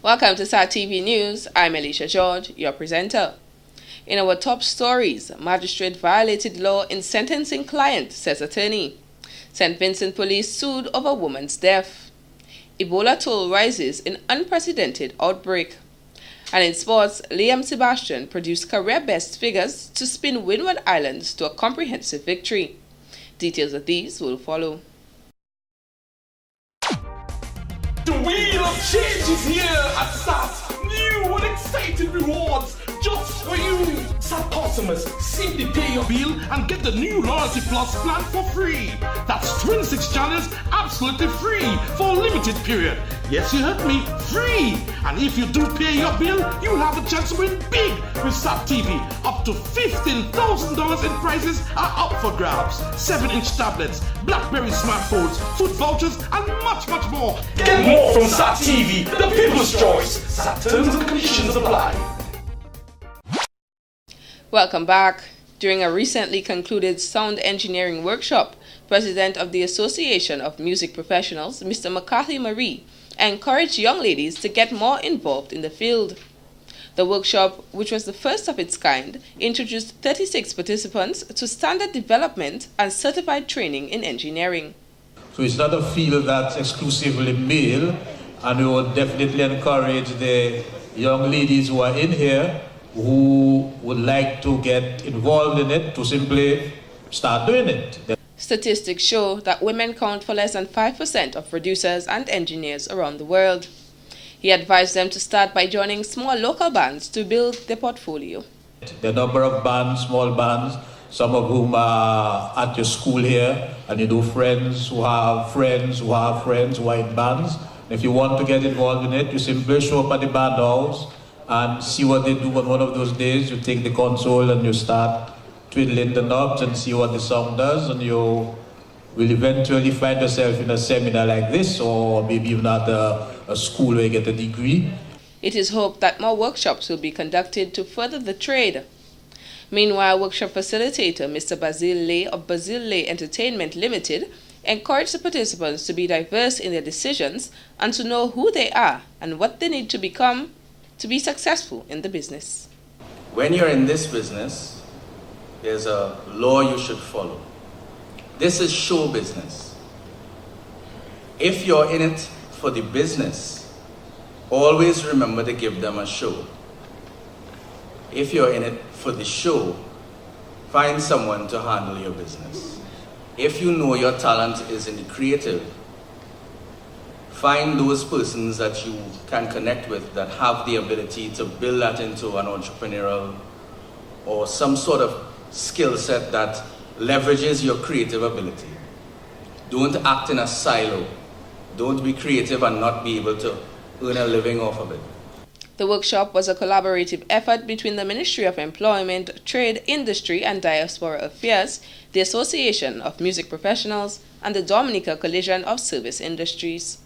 Welcome to SAT TV News. I'm Alicia George, your presenter. In our top stories, magistrate violated law in sentencing client, says attorney. St. Vincent police sued over woman's death. Ebola toll rises in unprecedented outbreak. And in sports, Liam Sebastian produced career-best figures to spin Windward Islands to a comprehensive victory. Details of these will follow. The wheel of change is here at SAT. New and exciting rewards just for you. SAT customers, simply pay your bill and get the new Loyalty Plus plan for free. That's 26 channels absolutely free for a limited period. Yes, you heard me, free. And if you do pay your bill, you'll have a chance to win big with SAT TV. Up to $15,000 in prizes are up for grabs. 7-inch tablets, BlackBerry smartphones, food vouchers, and much, much more. Get more from SAT TV, the people's choice. SAT terms and conditions apply. Welcome back. During a recently concluded sound engineering workshop, President of the Association of Music Professionals, Mr. McCarthy Marie, encouraged young ladies to get more involved in the field. The workshop, which was the first of its kind, introduced 36 participants to standard development and certified training in engineering. So it's not a field that's exclusively male, and we would definitely encourage the young ladies who are in here who would like to get involved in it to simply start doing it. Statistics show that women count for less than 5% of producers and engineers around the world. He advised them to start by joining small local bands to build their portfolio. The number of bands, small bands, some of whom are at your school here, and you know friends who have friends who have friends who are in bands. If you want to get involved in it, you simply show up at the band house and see what they do on one of those days. You take the console and you start twiddling the knobs and see what the song does, and you will eventually find yourself in a seminar like this, or maybe even at a school where you get a degree. It is hoped that more workshops will be conducted to further the trade. Meanwhile, workshop facilitator Mr. Basil Lay of Basil Lay Entertainment Limited encouraged the participants to be diverse in their decisions and to know who they are and what they need to become to be successful in the business. When you're in this business, there's a law you should follow. This is show business. If you're in it for the business, always remember to give them a show. If you're in it for the show, find someone to handle your business. If you know your talent is in the creative, find those persons that you can connect with that have the ability to build that into an entrepreneurial or some sort of skill set that leverages your creative ability. Don't act in a silo. Don't be creative and not be able to earn a living off of it. The workshop was a collaborative effort between the Ministry of Employment, Trade, Industry and Diaspora Affairs, the Association of Music Professionals, and the Dominica Collision of Service Industries.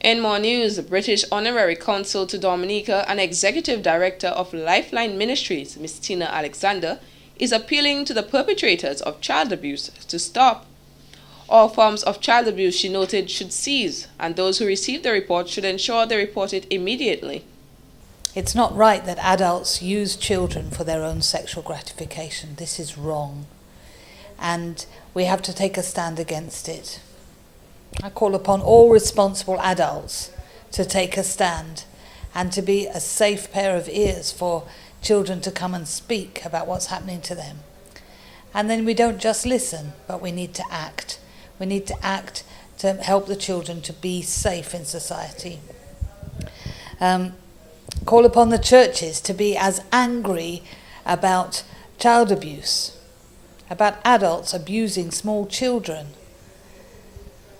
In more news, British Honorary Consul to Dominica and Executive Director of Lifeline Ministries, Ms. Tina Alexander, is appealing to the perpetrators of child abuse to stop. All forms of child abuse, she noted, should cease, and those who receive the report should ensure they report it immediately. It's not right that adults use children for their own sexual gratification. This is wrong, and we have to take a stand against it. I call upon all responsible adults to take a stand and to be a safe pair of ears for children to come and speak about what's happening to them. And then we don't just listen, but we need to act. We need to act to help the children to be safe in society. Call upon the churches to be as angry about child abuse, about adults abusing small children,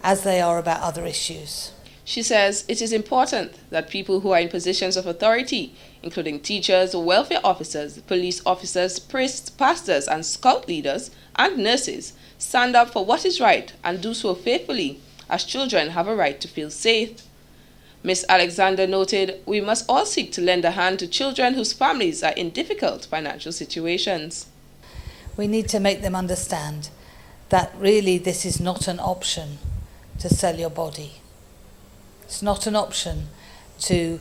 as they are about other issues. She says it is important that people who are in positions of authority, including teachers, welfare officers, police officers, priests, pastors, and scout leaders, and nurses, stand up for what is right and do so faithfully, as children have a right to feel safe. Ms. Alexander noted, we must all seek to lend a hand to children whose families are in difficult financial situations. We need to make them understand that really this is not an option to sell your body. It's not an option to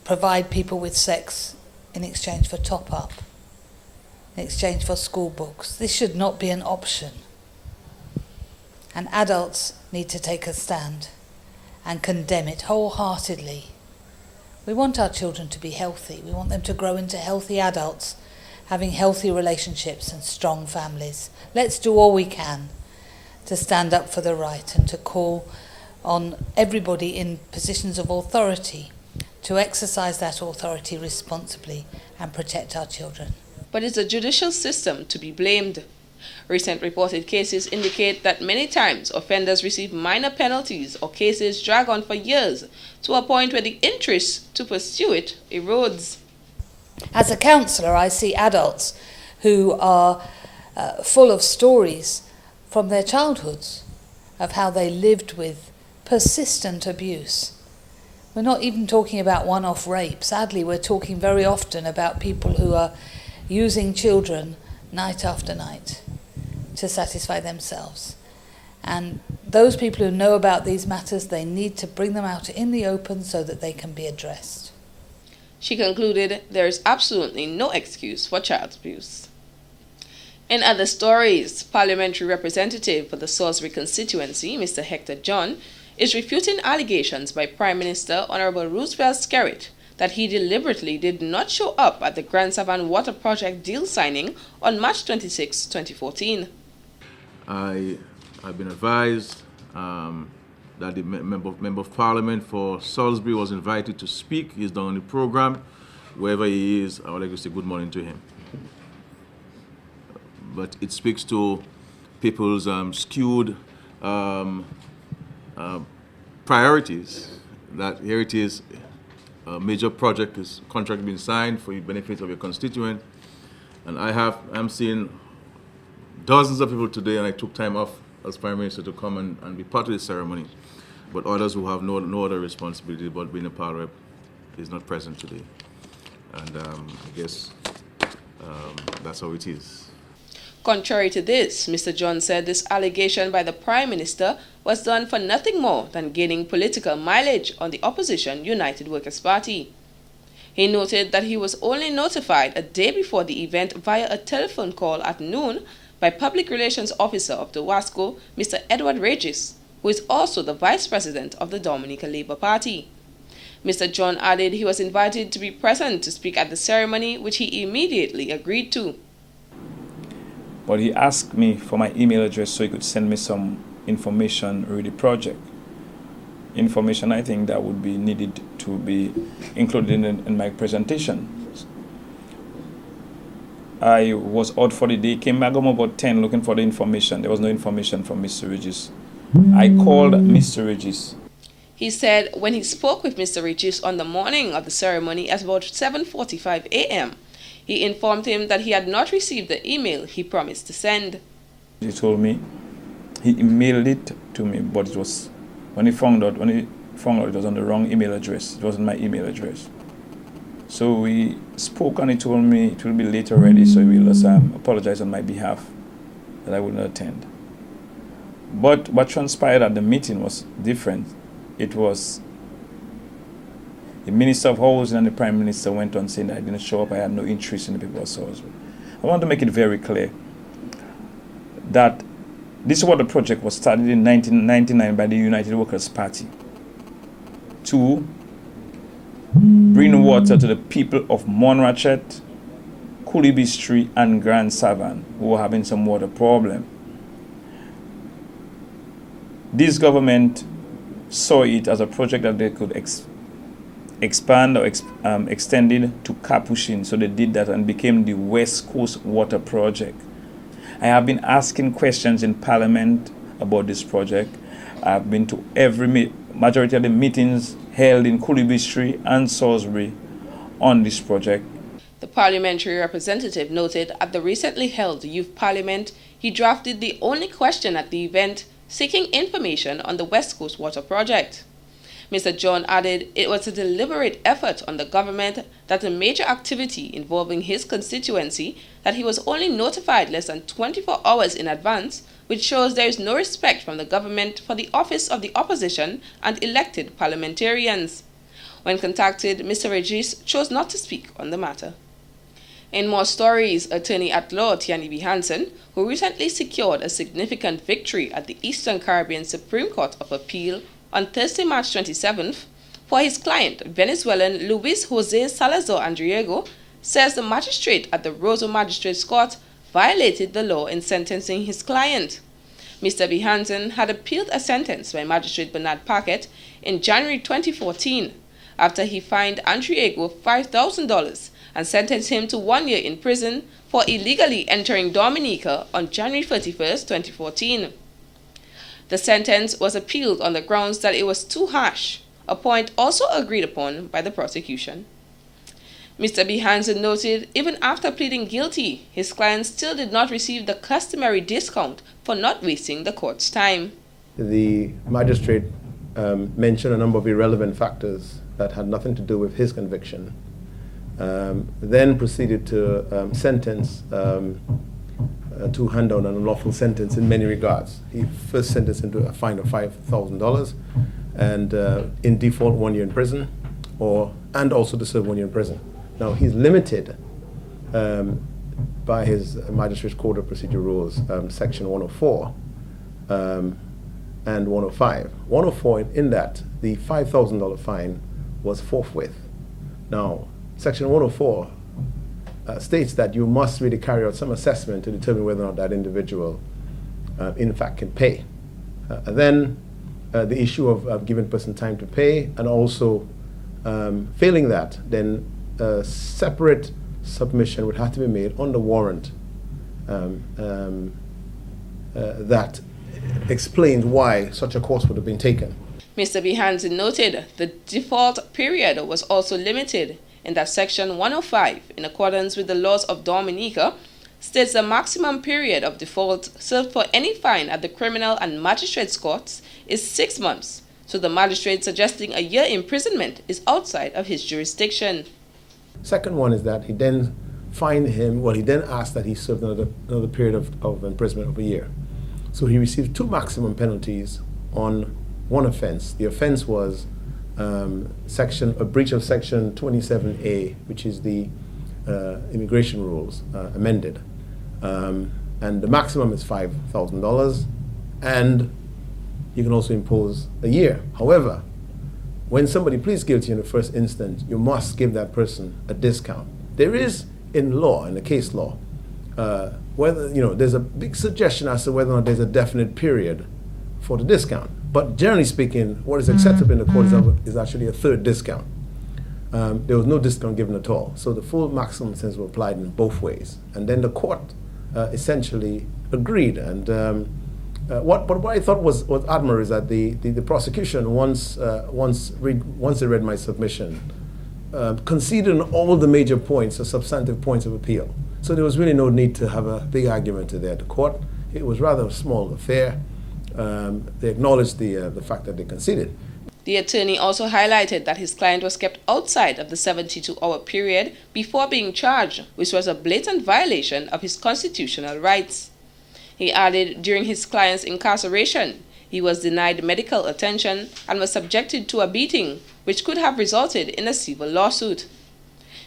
provide people with sex in exchange for top-up, in exchange for school books. This should not be an option. And adults need to take a stand and condemn it wholeheartedly. We want our children to be healthy. We want them to grow into healthy adults, having healthy relationships and strong families. Let's do all we can to stand up for the right and to call on everybody in positions of authority to exercise that authority responsibly and protect our children. But is the judicial system to be blamed? Recent reported cases indicate that many times offenders receive minor penalties or cases drag on for years to a point where the interest to pursue it erodes. As a counsellor, I see adults who are full of stories from their childhoods of how they lived with persistent abuse. We're not even talking about one-off rape. Sadly, we're talking very often about people who are using children night after night to satisfy themselves. And those people who know about these matters, they need to bring them out in the open so that they can be addressed. She concluded there is absolutely no excuse for child abuse. In other stories, Parliamentary Representative for the Salisbury constituency, Mr. Hector John, is refuting allegations by Prime Minister Honorable Roosevelt Skerrit that he deliberately did not show up at the Grand Savannah Water Project deal signing on March 26, 2014. I've been advised that the member of Parliament for Salisbury was invited to speak. He's done on the program. Wherever he is, I would like to say good morning to him. But it speaks to people's skewed priorities. That here it is, a major contract being signed for the benefit of your constituent, and I'm seeing dozens of people today, and I took time off as Prime Minister to come and be part of the ceremony. But others who have no other responsibility but being a part of it is not present today. And I guess that's how it is. Contrary to this, Mr. John said this allegation by the Prime Minister was done for nothing more than gaining political mileage on the opposition United Workers' Party. He noted that he was only notified a day before the event via a telephone call at noon by Public Relations Officer of the WASCO, Mr. Edward Regis, who is also the Vice President of the Dominica Labour Party. Mr. John added he was invited to be present to speak at the ceremony, which he immediately agreed to. But he asked me for my email address so he could send me some information with the project. Information I think that would be needed to be included in my presentation. I was out for the day, came back home about 10 looking for the information. There was no information from Mr. Regis. I called Mr. Regis. He said when he spoke with Mr. Regis on the morning of the ceremony at about 7:45 a.m., he informed him that he had not received the email he promised to send. He told me he emailed it to me, but it was when he found out it was on the wrong email address. It wasn't my email address. So we spoke and he told me it will be late already, so he will just apologize on my behalf that I would not attend. But what transpired at the meeting was different. It was the Minister of Housing and the Prime Minister went on saying that I didn't show up, I had no interest in the people of Salisbury. I want to make it very clear that this water project was started in 1999 by the United Workers' Party to bring water to the people of Monrachet, Coolibistry and Grand Savannah who were having some water problem. This government saw it as a project that they could expand or extend it to Capuchin, so they did that and became the West Coast Water Project. I have been asking questions in Parliament about this project. I have been to every majority of the meetings held in Coolibistry and Salisbury on this project. The parliamentary representative noted at the recently held Youth Parliament, he drafted the only question at the event seeking information on the West Coast Water Project. Mr. John added it was a deliberate effort on the government that a major activity involving his constituency that he was only notified less than 24 hours in advance, which shows there is no respect from the government for the office of the opposition and elected parliamentarians. When contacted, Mr. Regis chose not to speak on the matter. In more stories, attorney-at-law Tiani B. Hansen, who recently secured a significant victory at the Eastern Caribbean Supreme Court of Appeal on Thursday, March 27th, for his client, Venezuelan Luis Jose Salazar Andriego, says the magistrate at the Roseau Magistrates Court violated the law in sentencing his client. Mr. B. Hansen had appealed a sentence by Magistrate Bernard Paquette in January 2014 after he fined Andriego $5,000 and sentenced him to 1 year in prison for illegally entering Dominica on January 31st, 2014. The sentence was appealed on the grounds that it was too harsh, a point also agreed upon by the prosecution. Mr. B. Hansen noted even after pleading guilty, his client still did not receive the customary discount for not wasting the court's time. The magistrate mentioned a number of irrelevant factors that had nothing to do with his conviction, then proceeded to sentence, to hand down an unlawful sentence in many regards. He first sentenced him to a fine of $5,000 and in default 1 year in prison, and also to serve 1 year in prison. Now he's limited by his Magistrates Code of Procedure Rules, section 104 and 105. 104, in that, the $5,000 fine was forthwith. Now, section 104 states that you must really carry out some assessment to determine whether or not that individual in fact can pay. Then the issue of giving a person time to pay, and also failing that, then a separate submission would have to be made on the warrant that explains why such a course would have been taken. Mr. B. Hansen noted the default period was also limited in that Section 105, in accordance with the laws of Dominica, states the maximum period of default served for any fine at the criminal and magistrates courts is 6 months, so the magistrate suggesting a year imprisonment is outside of his jurisdiction. Second one is that he then fined him, he then asked that he serve another period of imprisonment of a year. So he received 2 maximum penalties on one offense. The offense was a breach of Section 27A, which is the immigration rules amended. And the maximum is $5,000, and you can also impose a year. However, when somebody pleads guilty in the first instance, you must give that person a discount. There is in law, in the case law, whether there's a big suggestion as to whether or not there's a definite period for the discount. But generally speaking, what is acceptable in the court is actually a third discount. There was no discount given at all. So the full maximum sentence was applied in both ways. And then the court essentially agreed. And what I thought was admirable is that the prosecution, once they read my submission, conceded on all the major points, the substantive points of appeal. So there was really no need to have a big argument there at the court. It was rather a small affair. They acknowledged the fact that they conceded. The attorney also highlighted that his client was kept outside of the 72-hour period before being charged, which was a blatant violation of his constitutional rights. He added during his client's incarceration, he was denied medical attention and was subjected to a beating, which could have resulted in a civil lawsuit.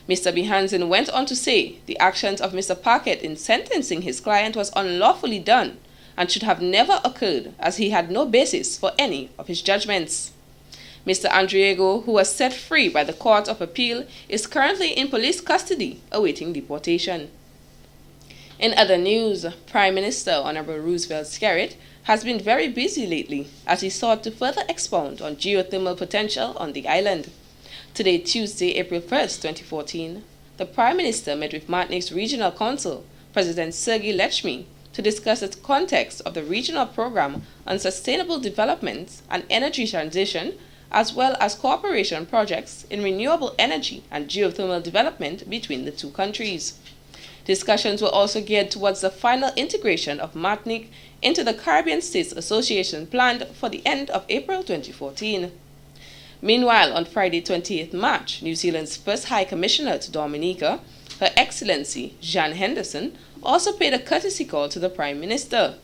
Mr. B. Hansen went on to say the actions of Mr. Paquette in sentencing his client was unlawfully done and should have never occurred, as he had no basis for any of his judgments. Mr. Andriego, who was set free by the Court of Appeal, is currently in police custody awaiting deportation. In other news, Prime Minister Honorable Roosevelt Skerrit has been very busy lately as he sought to further expound on geothermal potential on the island. Today, Tuesday, April 1st, 2014, the Prime Minister met with Martinique's Regional Council, President Sergei Letchmy, to discuss the context of the regional program on sustainable development and energy transition, as well as cooperation projects in renewable energy and geothermal development between the two countries. Discussions were also geared towards the final integration of Martinique into the Caribbean States Association planned for the end of April 2014. Meanwhile, on Friday 28th March, New Zealand's first High Commissioner to Dominica, Her Excellency Jean Henderson, also paid a courtesy call to the Prime Minister.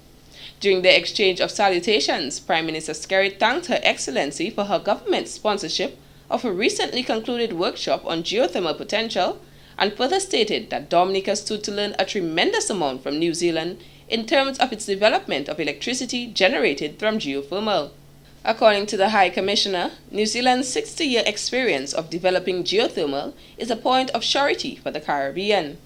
During the exchange of salutations, Prime Minister Skerrit thanked Her Excellency for her government's sponsorship of a recently concluded workshop on geothermal potential and further stated that Dominica stood to learn a tremendous amount from New Zealand in terms of its development of electricity generated from geothermal. According to the High Commissioner, New Zealand's 60-year experience of developing geothermal is a point of surety for the Caribbean.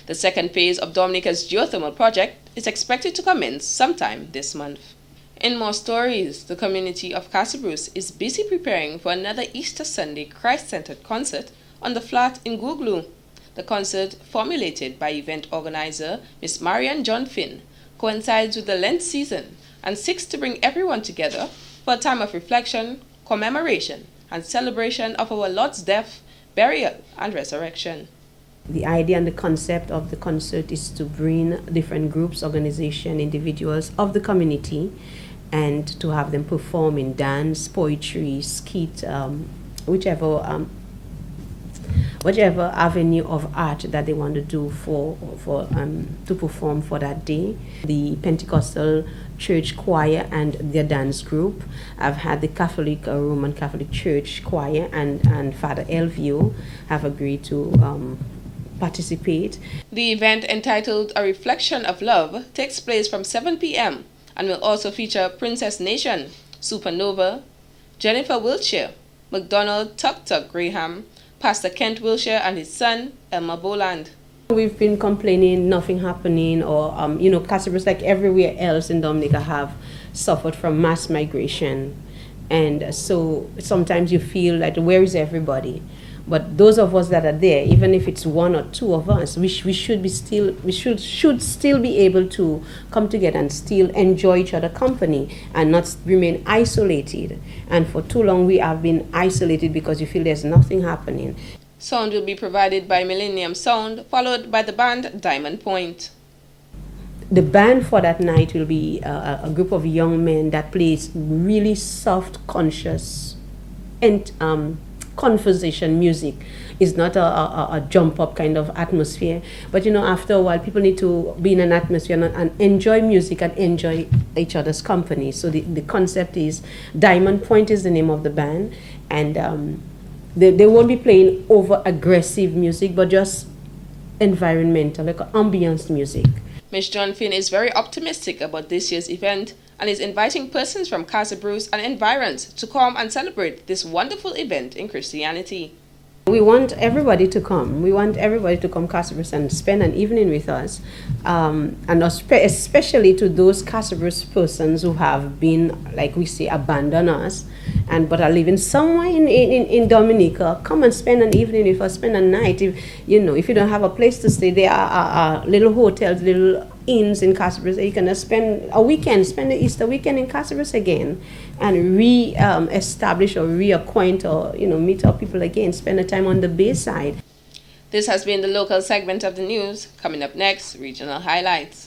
The second phase of Dominica's geothermal project is expected to commence sometime this month. In more stories, the community of Casa Bruce is busy preparing for another Easter Sunday Christ-centered concert on the flat in Googlu. The concert, formulated by event organizer Miss Marian John Finn, coincides with the Lent season and seeks to bring everyone together for a time of reflection, commemoration, and celebration of our Lord's death, burial, and resurrection. The idea and the concept of the concert is to bring different groups, organizations, individuals of the community and to have them perform in dance, poetry, skit, whichever avenue of art that they want to do to perform for that day. The Pentecostal Church Choir and their dance group. I've had the Catholic Roman Catholic Church Choir and Father Elvio have agreed to participate. The event, entitled A Reflection of Love, takes place from 7 p.m. and will also feature Princess Nation, Supernova, Jennifer Wiltshire, McDonald Tuk Tuk Graham, Pastor Kent Wilshire and his son, Elmer Boland. We've been complaining, nothing happening, or, Casa Bruce, like everywhere else in Dominica, have suffered from mass migration. And so sometimes you feel like, where is everybody? But those of us that are there, even if it's one or two of us, we should still be able to come together and still enjoy each other's company and not remain isolated. And for too long we have been isolated because you feel there's nothing happening. Sound will be provided by Millennium Sound, followed by the band Diamond Point. The band for that night will be a group of young men that plays really soft, conscious, and conversation music. It's not a jump up kind of atmosphere, but after a while people need to be in an atmosphere and enjoy music and enjoy each other's company. So the concept is Diamond Point is the name of the band, and they won't be playing over aggressive music but just environmental, like ambience music. Ms. John Finn is very optimistic about this year's event and is inviting persons from Casa Bruce and environs to come and celebrate this wonderful event in Christianity. We want everybody to come. We want everybody to come Casa Bruce and spend an evening with us, and especially to those Casa Bruce persons who have been, like we say, abandoned us, but are living somewhere in Dominica. Come and spend an evening with us, spend a night. If you don't have a place to stay, there are little hotels, little inns in Casa Bruce. You can spend the Easter weekend in Casa Bruce again, and establish or reacquaint or meet our people again. Spend a time on the Bayside. This has been the local segment of the news. Coming up next, regional highlights.